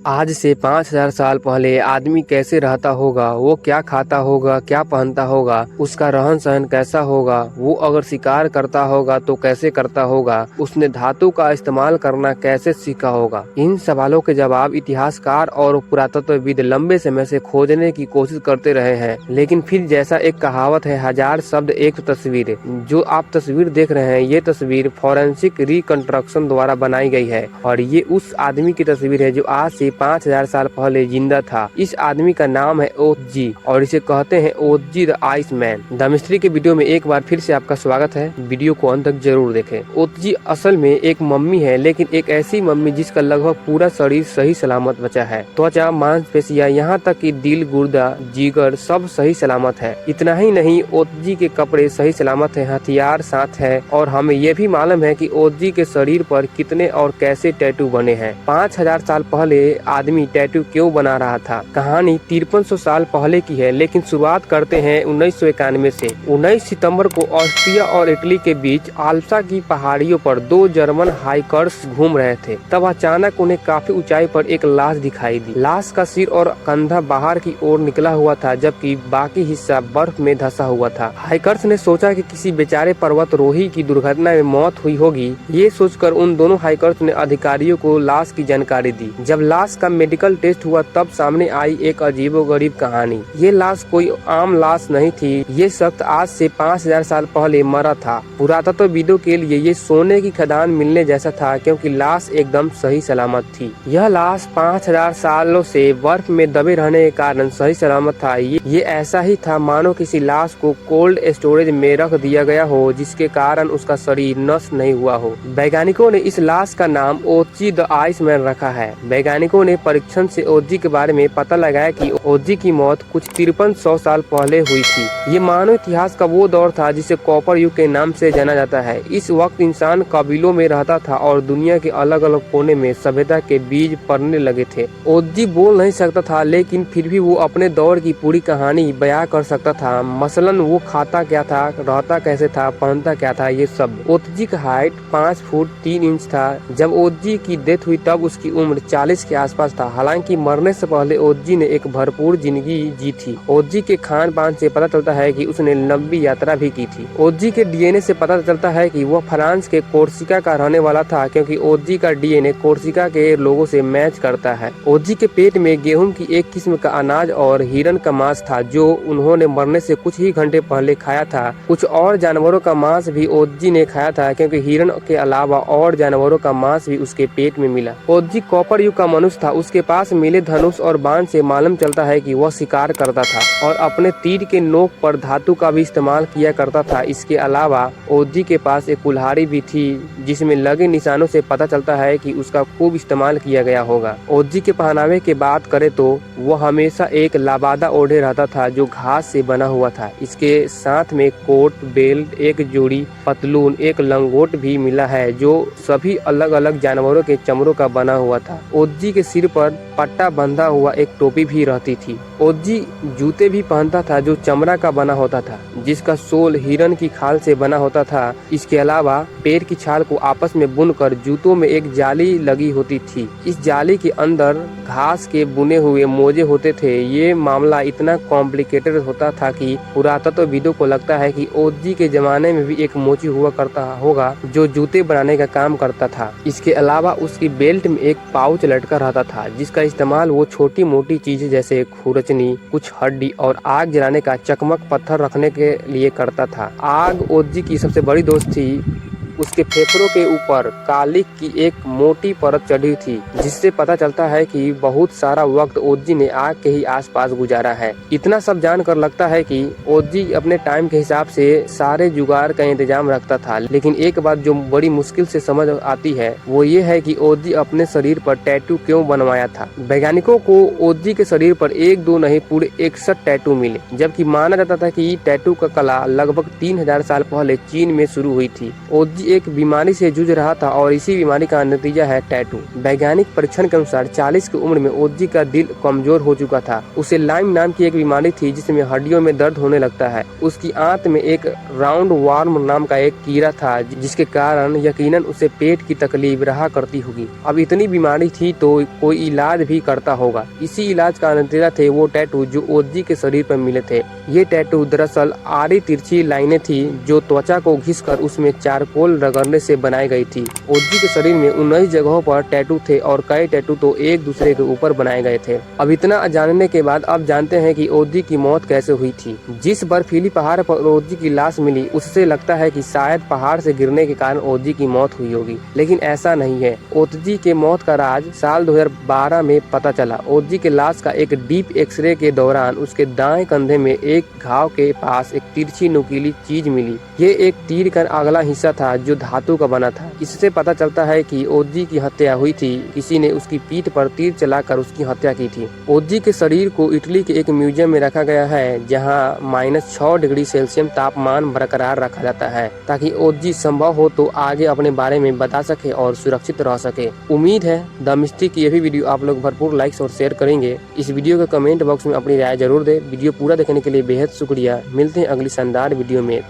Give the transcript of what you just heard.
आज से 5000 साल पहले आदमी कैसे रहता होगा, वो क्या खाता होगा, क्या पहनता होगा, उसका रहन सहन कैसा होगा, वो अगर शिकार करता होगा तो कैसे करता होगा, उसने धातु का इस्तेमाल करना कैसे सीखा होगा। इन सवालों के जवाब इतिहासकार और पुरातत्वविद लंबे समय से खोजने की कोशिश करते रहे हैं। लेकिन फिर जैसा एक कहावत है, 1000 शब्द एक तस्वीर। जो आप तस्वीर देख रहे हैं, ये तस्वीर फॉरेंसिक रिकंस्ट्रक्शन द्वारा बनाई गई है और ये उस आदमी की तस्वीर है जो आज से 5000 साल पहले जिंदा था। इस आदमी का नाम है ओतजी और इसे कहते हैं Otzi the ice man. The mystery के वीडियो में एक बार फिर से आपका स्वागत है। वीडियो को अंत तक जरूर देखें। ओतजी असल में एक मम्मी है, लेकिन एक ऐसी मम्मी जिसका लगभग पूरा शरीर सही सलामत बचा है। त्वचा, मांसपेशियां, यहाँ तक कि दिल, गुर्दा, जिगर सब सही सलामत है। इतना ही नहीं, ओतजी के कपड़े सही सलामत है, हथियार साथ है और हमें ये भी मालूम है कि ओतजी के शरीर पर कितने और कैसे टैटू बने हैं। 5000 साल पहले आदमी टैटू क्यों बना रहा था? कहानी 5300 साल पहले की है, लेकिन शुरुआत करते हैं 1991 से। 19 सितंबर को ऑस्ट्रिया और इटली के बीच आल्प्सा की पहाड़ियों पर दो जर्मन हाइकर्स घूम रहे थे। तब अचानक उन्हें काफी ऊंचाई पर एक लाश दिखाई दी। लाश का सिर और कंधा बाहर की ओर निकला हुआ था, जबकि बाकी हिस्सा बर्फ में धंसा हुआ था। हाइकर्स ने सोचा कि किसी बेचारे पर्वतारोही की दुर्घटना में मौत हुई होगी। ये सोचकर उन दोनों हाइकर्स ने अधिकारियों को लाश की जानकारी दी। जब लाश का मेडिकल टेस्ट हुआ तब सामने आई एक अजीबोगरीब कहानी। ये लाश कोई आम लाश नहीं थी। ये शख्स आज से 5000 साल पहले मरा था। पुरातत्वविदों के लिए ये सोने की खदान मिलने जैसा था, क्योंकि लाश एकदम सही सलामत थी। यह लाश 5000 सालों से बर्फ में दबे रहने के कारण सही सलामत था। ये ऐसा ही था मानो किसी लाश को कोल्ड स्टोरेज में रख दिया गया हो, जिसके कारण उसका शरीर नष्ट नहीं हुआ हो। वैज्ञानिकों ने इस लाश का नाम ओतजी द आइस मैन रखा है। वैज्ञानिकों ने परीक्षण से ओतजी के बारे में पता लगाया कि ओतजी की मौत कुछ 5300 साल पहले हुई थी। ये मानव इतिहास का वो दौर था जिसे कॉपर युग के नाम से जाना जाता है। इस वक्त इंसान कबीलों में रहता था और दुनिया के अलग अलग कोने में सभ्यता के बीज पड़ने लगे थे। ओतजी बोल नहीं सकता था, लेकिन फिर भी वो अपने दौर की पूरी कहानी बयां कर सकता था। मसलन वो खाता क्या था, रहता कैसे था, पहनता क्या था, ये सब। ओतजी का हाइट 5 फुट 3 इंच था। जब ओतजी की डेथ हुई तब उसकी उम्र 40 के आसपास था। हालांकि मरने से पहले ओतजी ने एक भरपूर जिंदगी जी थी। ओतजी के खान पान से पता चलता है कि उसने लंबी यात्रा भी की थी। ओतजी के डीएनए से पता चलता है कि वह फ्रांस के कोर्सिका का रहने वाला था, क्योंकि ओतजी का डीएनए कोर्सिका के लोगों से मैच करता है। ओतजी के पेट में गेहूं की एक किस्म का अनाज और हिरन का मांस था, जो उन्होंने मरने से कुछ ही घंटे पहले खाया था। कुछ और जानवरों का मांस भी ओतजी ने खाया था, क्योंकि हिरन के अलावा और जानवरों का मांस भी उसके पेट में मिला। ओतजी कॉपर युग का मनुष्य था। उसके पास मिले धनुष और बाण से मालूम चलता है कि वह शिकार करता था और अपने तीर के नोक पर धातु का भी इस्तेमाल किया करता था। इसके अलावा ओतजी के पास एक कुल्हाड़ी भी थी, जिसमें लगे निशानों से पता चलता है कि उसका खूब इस्तेमाल किया गया होगा। ओतजी के पहनावे की बात करें तो वह हमेशा एक लाबादा ओढ़े रहता था, जो घास से बना हुआ था। इसके साथ में कोट, बेल्ट, एक जोड़ी पतलून, एक लंगोट भी मिला है, जो सभी अलग अलग जानवरों के चमड़ों का बना हुआ था। ओतजी के सिर पर पट्टा बंधा हुआ एक टोपी भी रहती थी। ओतजी जूते भी पहनता था, जो चमड़ा का बना होता था, जिसका सोल हिरन की खाल से बना होता था। इसके अलावा पैर की छाल को आपस में बुनकर जूतों में एक जाली लगी होती थी। इस जाली के अंदर घास के बुने हुए मोजे होते थे। ये मामला इतना कॉम्प्लिकेटेड होता था कि पुरातत्वविदों को लगता है कि ओतजी के जमाने में भी एक मोची हुआ करता होगा, जो जूते बनाने का काम करता था। इसके अलावा उसकी बेल्ट में एक पाउच लटका रहता था, जिसका इस्तेमाल वो छोटी मोटी चीजें जैसे खुरचनी, कुछ हड्डी और आग जलाने का चकमक पत्थर रखने के लिए करता था। आग ओतजी की सबसे बड़ी दोस्त थी। उसके फेफड़ों के ऊपर कालिख की एक मोटी परत चढ़ी थी, जिससे पता चलता है कि बहुत सारा वक्त ओतजी ने आग के ही आसपास गुजारा है। इतना सब जानकर लगता है कि ओतजी अपने टाइम के हिसाब से सारे जुगाड़ का इंतजाम रखता था। लेकिन एक बात जो बड़ी मुश्किल से समझ आती है, वो ये है कि ओतजी अपने शरीर पर टैटू क्यों बनवाया था। वैज्ञानिकों को ओतजी के शरीर पर एक दो नहीं पूरे 61 टैटू मिले, जबकि माना जाता था कि टैटू का कला लगभग 3000 साल पहले चीन में शुरू हुई थी। ओतजी ओजी एक बीमारी से जूझ रहा था और इसी बीमारी का नतीजा है टैटू। वैज्ञानिक परीक्षण के अनुसार 40 की उम्र में ओजी का दिल कमजोर हो चुका था। उसे लाइम नाम की एक बीमारी थी जिसमें हड्डियों में दर्द होने लगता है। उसकी आंत में एक राउंड वार्म नाम का एक कीड़ा था जिसके कारण यकीनन उसे पेट की तकलीफ रहा करती होगी। अब इतनी बीमारी थी तो कोई इलाज भी करता होगा। इसी इलाज का नतीजा थे वो टैटू जो ओजी के शरीर पर मिले थे। ये टैटू दरअसल आड़ी तिरछी लाइनें थी जो त्वचा को घिसकर उसमें चारकोल रगड़ने से बनाई गई थी। ओजी के शरीर में 19 जगहों पर टैटू थे और कई टैटू तो एक दूसरे के ऊपर बनाए गए थे। अब इतना जानने के बाद अब जानते हैं कि ओजी की मौत कैसे हुई थी। जिस बर्फीली पहाड़ पर ओजी की लाश मिली उससे लगता है कि शायद पहाड़ से गिरने के कारण ओजी की मौत हुई होगी, लेकिन ऐसा नहीं है। ओजी के मौत का राज साल 2012 में पता चला। ओजी के लाश का एक डीप एक्सरे के दौरान उसके दाएं कंधे में एक घाव के पास एक तिरछी नुकीली चीज मिली। ये एक तीर का अगला हिस्सा था जो धातु का बना था। इससे पता चलता है कि ओजी की हत्या हुई थी। किसी ने उसकी पीठ पर तीर चलाकर उसकी हत्या की थी। ओजी के शरीर को इटली के एक म्यूजियम में रखा गया है जहां -6 डिग्री सेल्सियस तापमान बरकरार रखा जाता है ताकि ओजी संभव हो तो आगे अपने बारे में बता सके और सुरक्षित रह सके। उम्मीद है द मिस्ट्री की ये भी वीडियो आप लोग भरपूर लाइक्स और शेयर करेंगे। इस वीडियो के कमेंट बॉक्स में अपनी राय जरूर दे। वीडियो पूरा देखने के लिए बेहद शुक्रिया। मिलते हैं अगली शानदार वीडियो में।